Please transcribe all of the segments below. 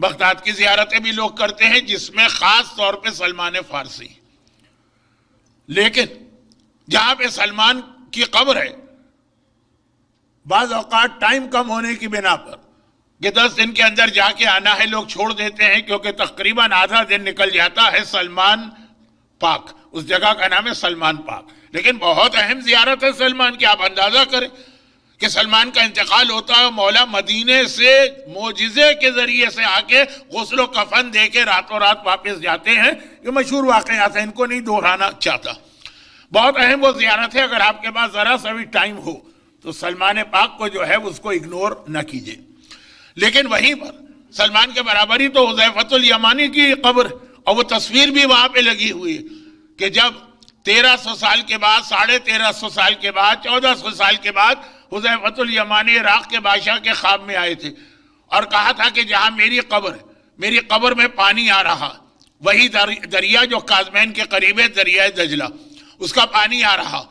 Baghdad کی زیارتیں بھی لوگ کرتے ہیں جس میں خاص طور پہ سلمان فارسی. لیکن جہاں پہ سلمان کی قبر ہے بعض اوقات ٹائم کم ہونے کی بنا پر کہ 10 دن کے اندر جا کے آنا ہے لوگ چھوڑ دیتے ہیں کیونکہ تقریباً آدھا دن نکل جاتا ہے. سلمان پاک اس جگہ کا نام ہے سلمان پاک, لیکن بہت اہم زیارت ہے سلمان کی. آپ اندازہ کریں کہ سلمان کا انتقال ہوتا ہے, مولا مدینے سے معجزے کے ذریعے سے آ کے غسل و کفن دے کے راتوں رات واپس جاتے ہیں. یہ مشہور واقعات ہیں, ان کو نہیں دہرانا چاہتا. بہت اہم وہ زیارت ہے. اگر آپ کے پاس ذرا سا بھی ٹائم ہو تو سلمان پاک کو جو ہے اس کو اگنور نہ کیجیے. لیکن وہیں پر سلمان کے برابری تو حذیفۃ الیمانی کی قبر, اور وہ تصویر بھی وہاں پہ لگی ہوئی ہے کہ جب 1300 سال کے بعد, 1350 سال کے بعد, 1400 سال کے بعد حذیفۃ الیمانی عراق کے بادشاہ کے خواب میں آئے تھے اور کہا تھا کہ جہاں میری قبر میں پانی آ رہا, وہی دریا جو کاظمین کے قریب ہے دریائے دجلہ, اس کا پانی آ رہا.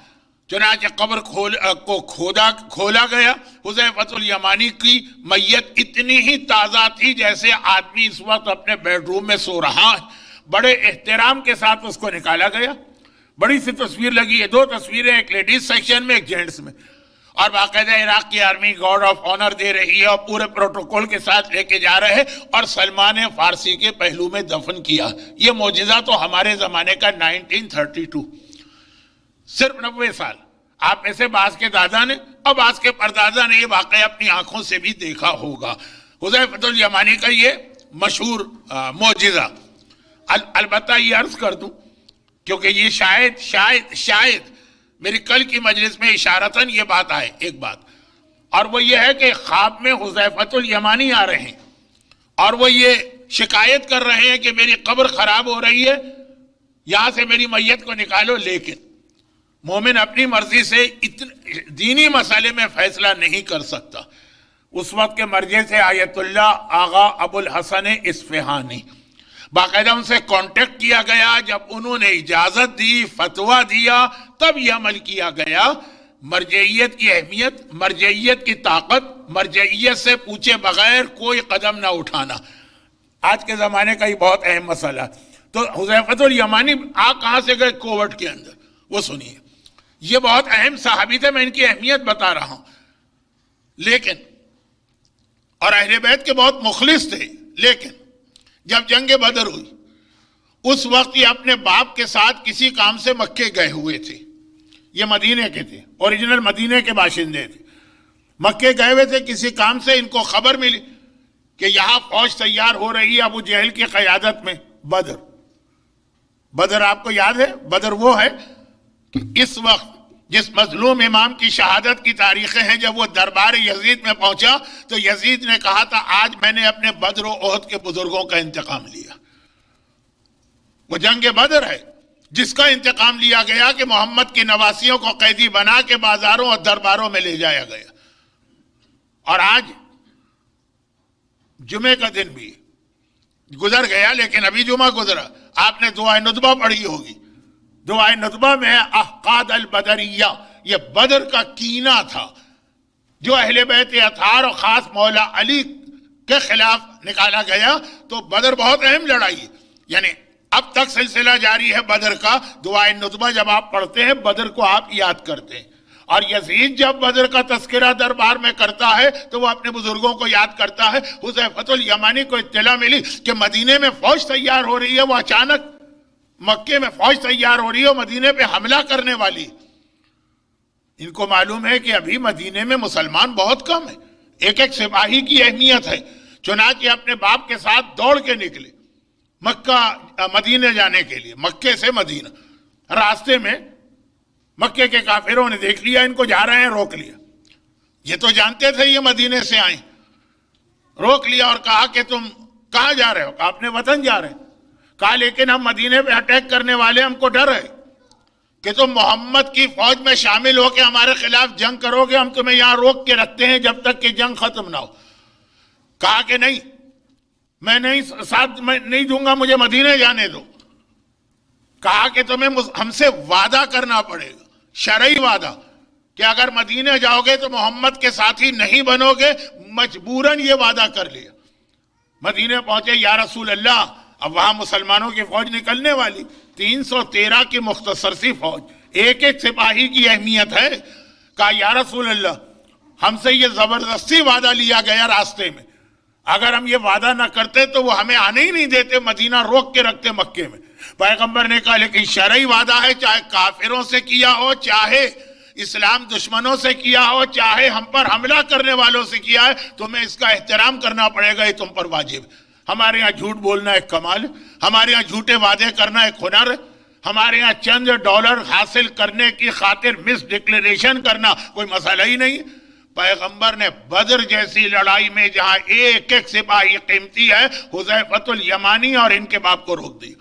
چنانچہ قبر کو کھولا گیا. حذیفۃ الیمانی کی میت اتنی ہی تازہ تھی جیسے آدمی اس وقت اپنے بیڈ روم میں سو رہا ہے. بڑے احترام کے ساتھ اس کو نکالا گیا. بڑی سی تصویر لگی ہے, 2 تصویریں, ایک لیڈیز سیکشن میں ایک جینٹس میں, اور باقاعدہ عراق کی آرمی گارڈ آف آنر دے رہی ہے اور پورے پروٹوکول کے ساتھ لے کے جا رہے ہیں, اور سلمان فارسی کے پہلو میں دفن کیا. یہ معجزہ تو ہمارے زمانے کا 1932, صرف 90 سال. آپ میں سے بعض کے دادا نے اور بعض کے پردادا نے یہ واقعہ اپنی آنکھوں سے بھی دیکھا ہوگا. حذیفۃ الیمانی کا یہ مشہور معجزہ. البتہ یہ عرض کر دوں کیونکہ یہ شاید میری کل کی مجلس میں اشارتاً یہ بات آئے, ایک بات, اور وہ یہ ہے کہ خواب میں حذیفۃ الیمانی آ رہے ہیں اور وہ یہ شکایت کر رہے ہیں کہ میری قبر خراب ہو رہی ہے, یہاں سے میری میت کو نکالو. لیکن مومن اپنی مرضی سے دینی مسئلے میں فیصلہ نہیں کر سکتا. اس وقت کے مرجع سے آیت اللہ آغا ابو الحسن اصفہانی, باقاعدہ ان سے کانٹیکٹ کیا گیا. جب انہوں نے اجازت دی, فتویٰ دیا, تب یہ عمل کیا گیا. مرجعیت کی اہمیت, مرجعیت کی طاقت, مرجعیت سے پوچھے بغیر کوئی قدم نہ اٹھانا, آج کے زمانے کا یہ بہت اہم مسئلہ. تو حذیفۃ الیمانی کہاں سے گئے؟ کووٹ کے اندر. وہ سنیے, یہ بہت اہم صحابی تھے, میں ان کی اہمیت بتا رہا ہوں. لیکن اور اہل بیت کے بہت مخلص تھے. لیکن جب جنگ بدر ہوئی اس وقت یہ اپنے باپ کے ساتھ کسی کام سے مکے گئے ہوئے تھے. یہ مدینے کے تھے, اوریجنل مدینے کے باشندے تھے. مکے گئے ہوئے تھے کسی کام سے. ان کو خبر ملی کہ یہاں فوج تیار ہو رہی ہے ابو جہل کی قیادت میں. بدر آپ کو یاد ہے, بدر وہ ہے کہ اس وقت جس مظلوم امام کی شہادت کی تاریخیں ہیں, جب وہ دربار یزید میں پہنچا تو یزید نے کہا تھا آج میں نے اپنے بدر و احد کے بزرگوں کا انتقام لیا. وہ جنگ بدر ہے جس کا انتقام لیا گیا کہ محمد کی نواسیوں کو قیدی بنا کے بازاروں اور درباروں میں لے جایا گیا. اور آج جمعے کا دن بھی گزر گیا, لیکن ابھی جمعہ گزرا. آپ نے دعائے ندبہ پڑھی ہوگی. دعائے ندبہ میں احقاد البدریہ, یہ بدر کا کینہ تھا جو اہل بیت اطہار اور خاص مولا علی کے خلاف نکالا گیا. تو بدر بہت اہم لڑائی ہے, یعنی اب تک سلسلہ جاری ہے بدر کا. دعائے ندبہ جب آپ پڑھتے ہیں بدر کو آپ یاد کرتے ہیں, اور یزید جب بدر کا تذکرہ دربار میں کرتا ہے تو وہ اپنے بزرگوں کو یاد کرتا ہے. حذیفۃ الیمانی کو اطلاع ملی کہ مدینے میں فوج تیار ہو رہی ہے. وہ اچانک مکے میں فوج تیار ہو رہی ہے, مدینے پہ حملہ کرنے والی. ان کو معلوم ہے کہ ابھی مدینے میں مسلمان بہت کم ہیں, ایک ایک سپاہی کی اہمیت ہے. چنانچہ اپنے باپ کے ساتھ دوڑ کے نکلے مکہ مدینے جانے کے لیے. مکے سے مدینہ راستے میں مکے کے کافروں نے دیکھ لیا ان کو جا رہے ہیں, روک لیا. یہ تو جانتے تھے یہ مدینے سے آئیں, روک لیا اور کہا کہ تم کہاں جا رہے ہو؟ کہا اپنے وطن جا رہے ہیں. کہا لیکن ہم مدینے پہ اٹیک کرنے والے, ہم کو ڈر ہے کہ تم محمد کی فوج میں شامل ہو کے ہمارے خلاف جنگ کرو گے, ہم تمہیں یہاں روک کے رکھتے ہیں جب تک کہ جنگ ختم نہ ہو. کہا کہ نہیں, میں ساتھ میں نہیں دوں گا, مجھے مدینے جانے دو. کہا کہ تمہیں ہم سے وعدہ کرنا پڑے گا, شرعی وعدہ, کہ اگر مدینے جاؤ گے تو محمد کے ساتھی نہیں بنو گے. مجبوراً یہ وعدہ کر لیا. مدینے پہنچے، یا رسول اللہ اب وہاں مسلمانوں کی فوج نکلنے والی، 313 کی مختصر سی فوج، ایک ایک سپاہی کی اہمیت ہے. کہا یا رسول اللہ ہم سے یہ زبردستی وعدہ لیا گیا راستے میں، اگر ہم یہ وعدہ نہ کرتے تو وہ ہمیں آنے ہی نہیں دیتے، مدینہ روک کے رکھتے مکے میں. پیغمبر نے کہا لیکن شرعی وعدہ ہے، چاہے کافروں سے کیا ہو، چاہے اسلام دشمنوں سے کیا ہو، چاہے ہم پر حملہ کرنے والوں سے کیا ہے، تمہیں اس کا احترام کرنا پڑے گا، یہ تم پر واجب ہے. ہمارے یہاں جھوٹ بولنا ایک کمال ہے، ہمارے یہاں جھوٹے وعدے کرنا ایک ہنر ہے، ہمارے یہاں چند ڈالر حاصل کرنے کی خاطر مس ڈکلیریشن کرنا کوئی مسئلہ ہی نہیں. پیغمبر نے بدر جیسی لڑائی میں جہاں ایک ایک سپاہی قیمتی ہے، حذیفۃ الیمانی اور ان کے باپ کو روک دیا.